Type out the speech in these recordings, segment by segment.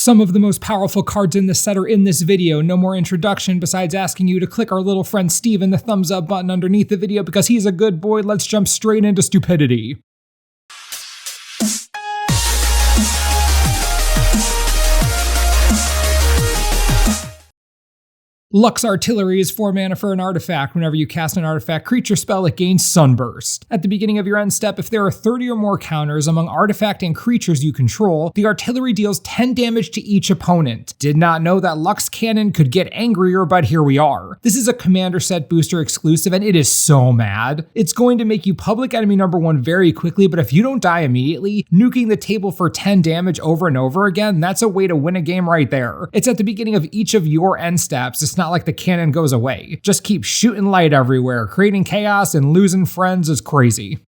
Some of the most powerful cards in this set are in this video. No more introduction besides asking you to click our little friend Steve in the thumbs up button underneath the video because he's a good boy. Let's jump straight into stupidity. Lux Artillery is 4 mana for an artifact. Whenever you cast an artifact creature spell, it gains Sunburst. At the beginning of your end step, if there are 30 or more counters among artifact and creatures you control, the artillery deals 10 damage to each opponent. Did not know that Lux Cannon could get angrier, but here we are. This is a commander set booster exclusive, and it is so mad. It's going to make you public enemy number 1 very quickly, but if you don't die immediately, nuking the table for 10 damage over and over again, that's a way to win a game right there. It's at the beginning of each of your end steps. It's not like the cannon goes away. Just keep shooting light everywhere. Creating chaos and losing friends is crazy.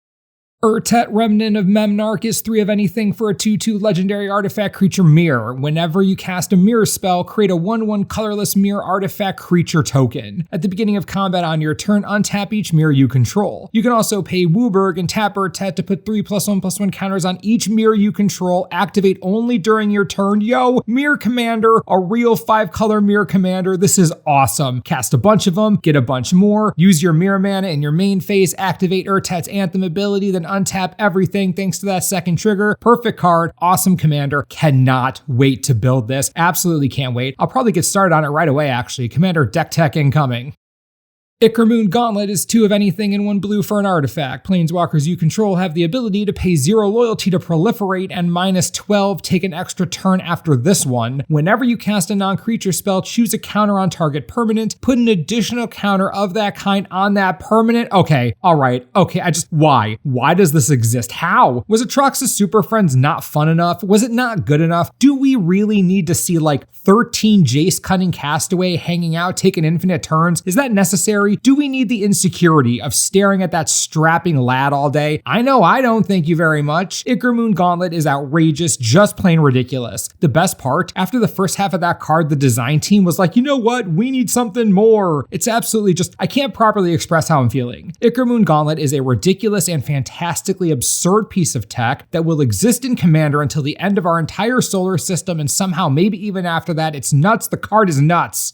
Urtet, Remnant of Memnarch is 3 of anything for a 2/2 legendary artifact creature mirror. Whenever you cast a mirror spell, create a 1/1 colorless mirror artifact creature token. At the beginning of combat on your turn, untap each mirror you control. You can also pay Wooburg and tap Urtet to put 3+1/+1 counters on each mirror you control. Activate only during your turn. Yo, Mirror Commander, a real 5-color Mirror Commander. This is awesome. Cast a bunch of them, get a bunch more, use your mirror mana in your main phase, activate Urtet's Anthem ability, then untap everything thanks to that second trigger. Perfect card, awesome commander. Cannot wait to build this. Absolutely can't wait. I'll probably get started on it right away actually. Commander deck tech incoming. Ichor Gauntlet is 2 of anything and 1 blue for an artifact. Planeswalkers you control have the ability to pay 0 loyalty to proliferate and -12 take an extra turn after this one. Whenever you cast a non-creature spell, choose a counter on target permanent, put an additional counter of that kind on that permanent. Okay, alright, okay, why? Why does this exist? How? Was Atrax's Super Friends not fun enough? Was it not good enough? Do we really need to see like 13 Jace Cunning Castaway hanging out, taking infinite turns? Is that necessary? Do we need the insecurity of staring at that strapping lad all day? I know I don't, thank you very much. Ichor Gauntlet is outrageous, just plain ridiculous. The best part, after the first half of that card, the design team was like, you know what, we need something more. It's absolutely just, I can't properly express how I'm feeling. Ichor Gauntlet is a ridiculous and fantastically absurd piece of tech that will exist in Commander until the end of our entire solar system, and somehow maybe even after that. It's nuts, the card is nuts.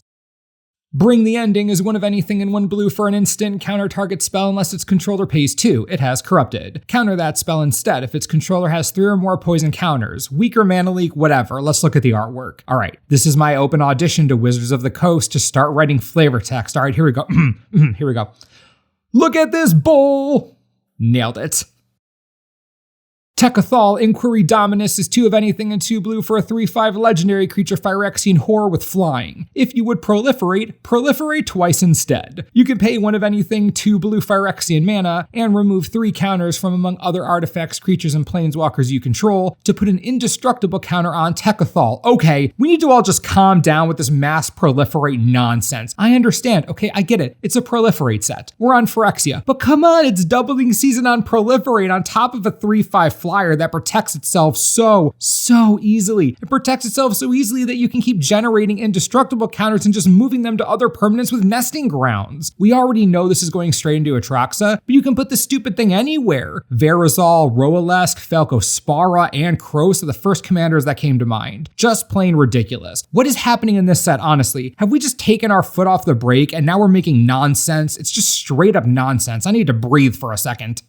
Bring the Ending is 1 of anything and 1 blue for an instant. Counter target spell unless its controller pays 2. It has Corrupted. Counter that spell instead if its controller has 3 or more poison counters. Weaker mana leak, whatever. Let's look at the artwork. Alright, this is my open audition to Wizards of the Coast to start writing flavor text. Alright, here we go. Here we go. Look at this bowl! Nailed it. Tekuthal, Inquiry Dominus is 2 of anything and 2 blue for a 3/5 legendary creature Phyrexian horror with flying. If you would proliferate twice instead. You can pay 1 of anything 2 blue Phyrexian mana and remove 3 counters from among other artifacts, creatures, and planeswalkers you control to put an indestructible counter on Tekuthal. Okay, we need to all just calm down with this mass proliferate nonsense. I understand, okay, I get it. It's a proliferate set. We're on Phyrexia. But come on, it's doubling season on proliferate on top of a 3/5 flyer that protects itself so easily. It protects itself so easily that you can keep generating indestructible counters and just moving them to other permanents with nesting grounds. We already know this is going straight into Atraxa, but you can put this stupid thing anywhere. Verazal, Roalesk, Falcospara, and Kroos are the first commanders that came to mind. Just plain ridiculous. What is happening in this set, honestly? Have we just taken our foot off the brake and now we're making nonsense? It's just straight up nonsense. I need to breathe for a second.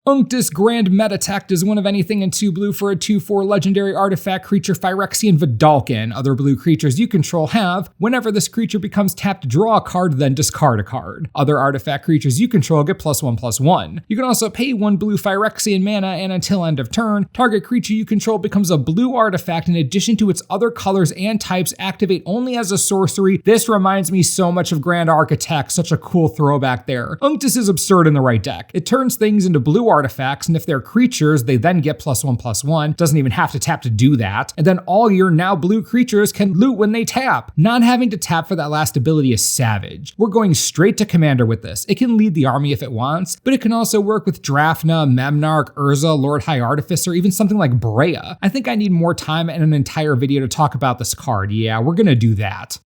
Unctus Grand Metatect is 1 of anything and 2 blue for a 2/4 legendary artifact creature Phyrexian Vidalcan. Other blue creatures you control have, whenever this creature becomes tapped, draw a card, then discard a card. Other artifact creatures you control get +1/+1. You can also pay 1 blue Phyrexian mana, and until end of turn, target creature you control becomes a blue artifact in addition to its other colors and types. Activate only as a sorcery. This reminds me so much of Grand Architect, such a cool throwback there. Unctus is absurd in the right deck. It turns things into blue artifacts, and if they're creatures, they then get +1/+1. Doesn't even have to tap to do that. And then all your now blue creatures can loot when they tap. Not having to tap for that last ability is savage. We're going straight to Commander with this. It can lead the army if it wants, but it can also work with Drafna, Memnarch, Urza, Lord High Artificer, even something like Brea. I think I need more time and an entire video to talk about this card. Yeah, we're gonna do that.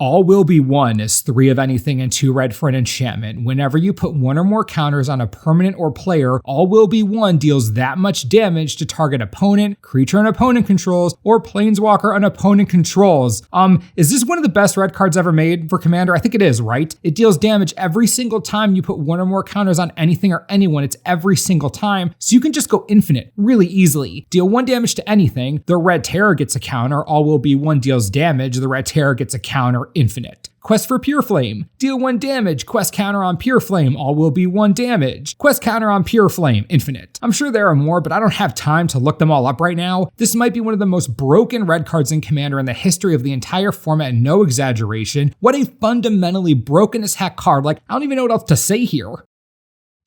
All Will Be One is 3 of anything and 2 red for an enchantment. Whenever you put 1 or more counters on a permanent or player, All Will Be One deals that much damage to target opponent, creature an opponent controls, or planeswalker an opponent controls. Is this one of the best red cards ever made for Commander? I think it is, right? It deals damage every single time you put 1 or more counters on anything or anyone. It's every single time, so you can just go infinite really easily. Deal 1 damage to anything, the red terror gets a counter, All Will Be One deals damage, the red terror gets a counter, infinite. Quest for Pure Flame. Deal 1 damage, quest counter on Pure Flame, All Will Be 1 damage. Quest counter on Pure Flame, infinite. I'm sure there are more, but I don't have time to look them all up right now. This might be one of the most broken red cards in Commander in the history of the entire format, no exaggeration. What a fundamentally broken as heck card. Like, I don't even know what else to say here.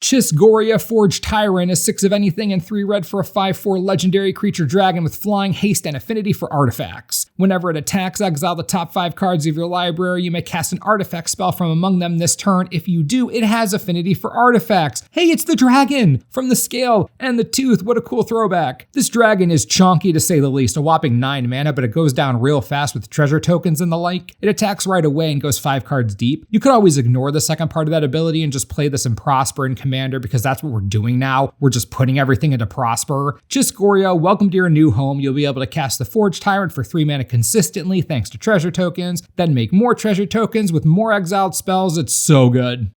Chis-Goria Forged Tyrant is 6 of anything and 3 red for a 5/4 legendary creature dragon with flying, haste, and affinity for artifacts. Whenever it attacks, exile the top 5 cards of your library. You may cast an artifact spell from among them this turn. If you do, it has affinity for artifacts. Hey, it's the dragon from the scale and the tooth. What a cool throwback. This dragon is chonky to say the least, a whopping 9 mana, but it goes down real fast with treasure tokens and the like. It attacks right away and goes 5 cards deep. You could always ignore the second part of that ability and just play this in Prosper and Commander, because that's what we're doing now. We're just putting everything into Prosper. Chis-Goria, welcome to your new home. You'll be able to cast the Forged Tyrant for 3 mana consistently thanks to treasure tokens, then make more treasure tokens with more exiled spells. It's so good.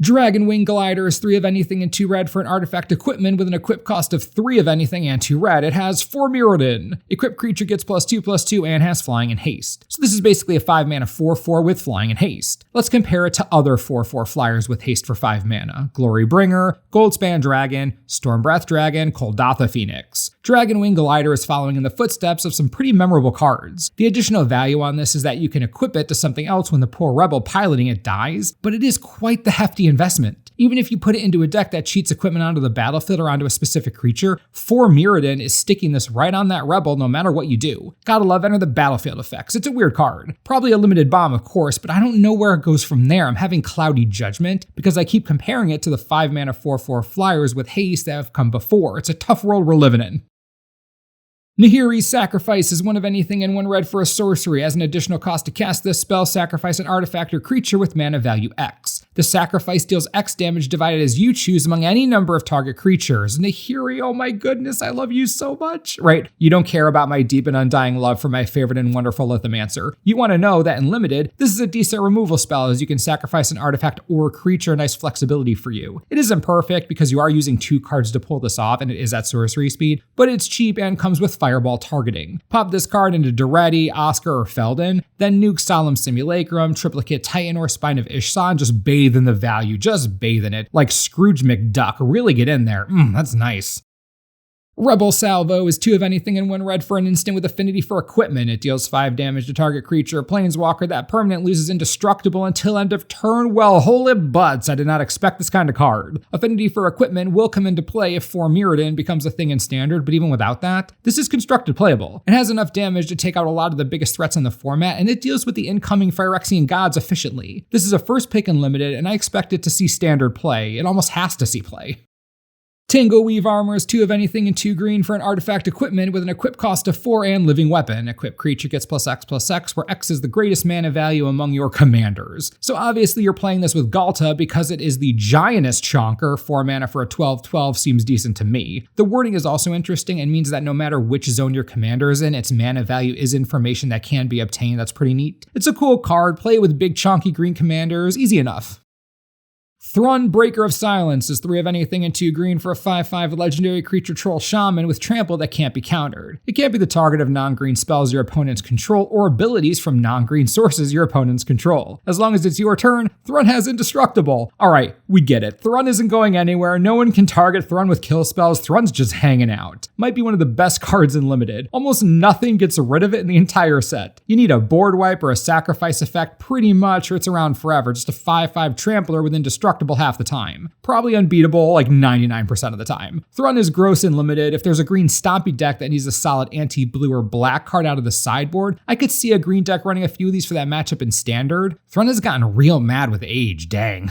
Dragonwing Glider is 3 of anything and 2 red for an artifact equipment with an equip cost of 3 of anything and 2 red. It has 4 Mirrodin. Equipped creature gets +2/+2 and has flying and haste. So this is basically a 5 mana 4/4 with flying and haste. Let's compare it to other 4/4 flyers with haste for 5 mana. Glorybringer, Goldspan Dragon, Stormbreath Dragon, Koldatha Phoenix. Dragonwing Glider is following in the footsteps of some pretty memorable cards. The additional value on this is that you can equip it to something else when the poor rebel piloting it dies, but it is quite the hefty investment. Even if you put it into a deck that cheats equipment onto the battlefield or onto a specific creature, 4 Mirrodin is sticking this right on that rebel no matter what you do. Gotta love Enter the Battlefield effects. It's a weird card. Probably a limited bomb, of course, but I don't know where it goes from there. I'm having cloudy judgment because I keep comparing it to the 5 mana 4/4 flyers with haste that have come before. It's a tough world we're living in. Nihiri's Sacrifice is 1 of anything and 1 red for a sorcery. As an additional cost to cast this spell, sacrifice an artifact or creature with mana value X. The sacrifice deals X damage divided as you choose among any number of target creatures. Nihiri, oh my goodness, I love you so much. Right, you don't care about my deep and undying love for my favorite and wonderful Lithomancer. You want to know that in Limited, this is a decent removal spell as you can sacrifice an artifact or creature, nice flexibility for you. It isn't perfect because you are using 2 cards to pull this off and it is at sorcery speed, but it's cheap and comes with Fireball targeting. Pop this card into Duretti, Oscar, or Felden, then nuke Solemn Simulacrum, Triplicate Titan, or Spine of Ishsa, and just bathe in the value. Just bathe in it. Like Scrooge McDuck. Really get in there. That's nice. Rebel Salvo is 2 of anything and 1 red for an instant with affinity for equipment. It deals 5 damage to target creature or planeswalker. That permanent loses indestructible until end of turn. Well, holy butts, I did not expect this kind of card. Affinity for equipment will come into play if 4 Mirrodin becomes a thing in standard, but even without that, this is constructed playable. It has enough damage to take out a lot of the biggest threats in the format, and it deals with the incoming Phyrexian gods efficiently. This is a first pick in Limited, and I expect it to see standard play. It almost has to see play. Tingle-Weave Armor is 2 of anything and 2 green for an artifact equipment with an equip cost of 4 and living weapon. Equipped creature gets +X/+X, where X is the greatest mana value among your commanders. So obviously you're playing this with Ghalta because it is the giantest chonker. 4 mana for a 12/12 seems decent to me. The wording is also interesting and means that no matter which zone your commander is in, its mana value is information that can be obtained. That's pretty neat. It's a cool card. Play it with big chonky green commanders. Easy enough. Thrun, Breaker of Silence is 3 of anything and 2 green for a 5/5 legendary creature troll shaman with trample that can't be countered. It can't be the target of non-green spells your opponents control or abilities from non-green sources your opponents control. As long as it's your turn, Thrun has indestructible. Alright, we get it. Thrun isn't going anywhere. No one can target Thrun with kill spells. Thrun's just hanging out. Might be one of the best cards in Limited. Almost nothing gets rid of it in the entire set. You need a board wipe or a sacrifice effect pretty much, or it's around forever. Just a 5/5 trampler with indestructible half the time. Probably unbeatable like 99% of the time. Thrun is gross and Limited. If there's a green stompy deck that needs a solid anti-blue or black card out of the sideboard, I could see a green deck running a few of these for that matchup in Standard. Thrun has gotten real mad with age, dang.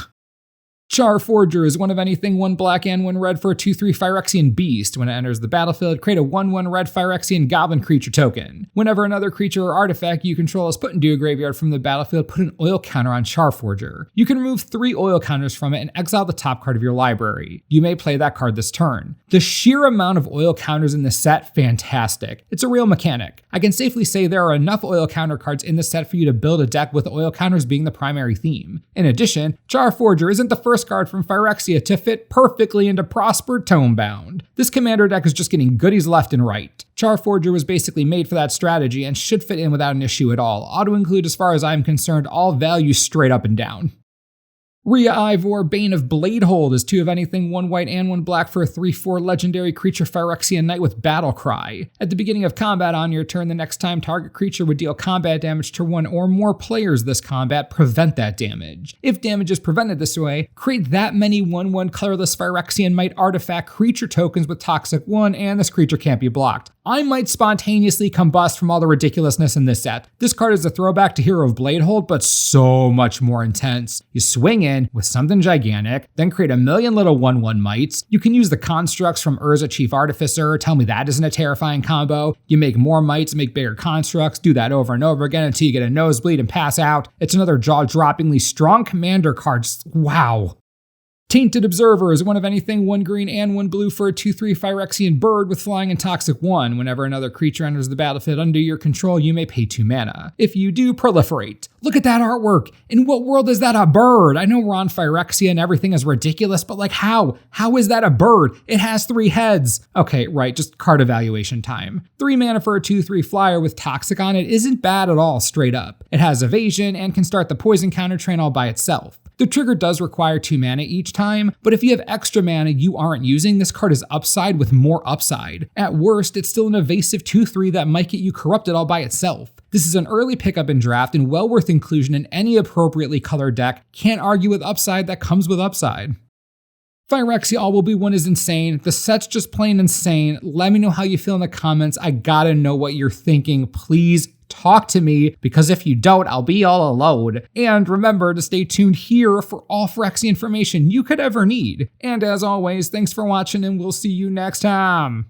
Charforger is one of anything 1 black and 1 red for a 2/3 Phyrexian beast. When it enters the battlefield, create a 1/1 red Phyrexian goblin creature token. Whenever another creature or artifact you control is put into a graveyard from the battlefield, put an oil counter on Charforger. You can remove 3 oil counters from it and exile the top card of your library. You may play that card this turn. The sheer amount of oil counters in this set, fantastic. It's a real mechanic. I can safely say there are enough oil counter cards in the set for you to build a deck with oil counters being the primary theme. In addition, Charforger isn't the first card from Phyrexia to fit perfectly into Prospered Tomebound. This commander deck is just getting goodies left and right. Charforger was basically made for that strategy and should fit in without an issue at all. Auto-include, as far as I'm concerned, all values straight up and down. Rhea Ivor, Bane of Bladehold is 2 of anything 1 white and 1 black for a 3/4 legendary creature Phyrexian Knight with Battle Cry. At the beginning of combat on your turn, the next time target creature would deal combat damage to 1 or more players this combat, prevent that damage. If damage is prevented this way, create that many 1/1 colorless Phyrexian Might artifact creature tokens with Toxic 1, and this creature can't be blocked. I might spontaneously combust from all the ridiculousness in this set. This card is a throwback to Hero of Bladehold, but so much more intense. You swing in with something gigantic, then create a million little 1/1 mites. You can use the constructs from Urza Chief Artificer. Tell me that isn't a terrifying combo. You make more mites, make bigger constructs, do that over and over again until you get a nosebleed and pass out. It's another jaw-droppingly strong commander card. Just, wow. Tainted Observer is 1 of anything 1 green and 1 blue for a 2/3 Phyrexian bird with flying and Toxic 1. Whenever another creature enters the battlefield under your control, you may pay 2 mana. If you do, proliferate. Look at that artwork. In what world is that a bird? I know we're on Phyrexia and everything is ridiculous, but like how? How is that a bird? It has 3 heads. Okay, right, just card evaluation time. 3 mana for a 2/3 flyer with Toxic on it isn't bad at all, straight up. It has evasion and can start the poison counter train all by itself. The trigger does require 2 mana each time, but if you have extra mana you aren't using, this card is upside with more upside. At worst, it's still an evasive 2/3 that might get you corrupted all by itself. This is an early pickup in draft and well worth inclusion in any appropriately colored deck. Can't argue with upside that comes with upside. Phyrexia All Will Be One is insane. The set's just plain insane. Let me know how you feel in the comments. I gotta know what you're thinking. Please talk to me, because if you don't, I'll be all alone. And remember to stay tuned here for all Phyrexia information you could ever need. And as always, thanks for watching and we'll see you next time.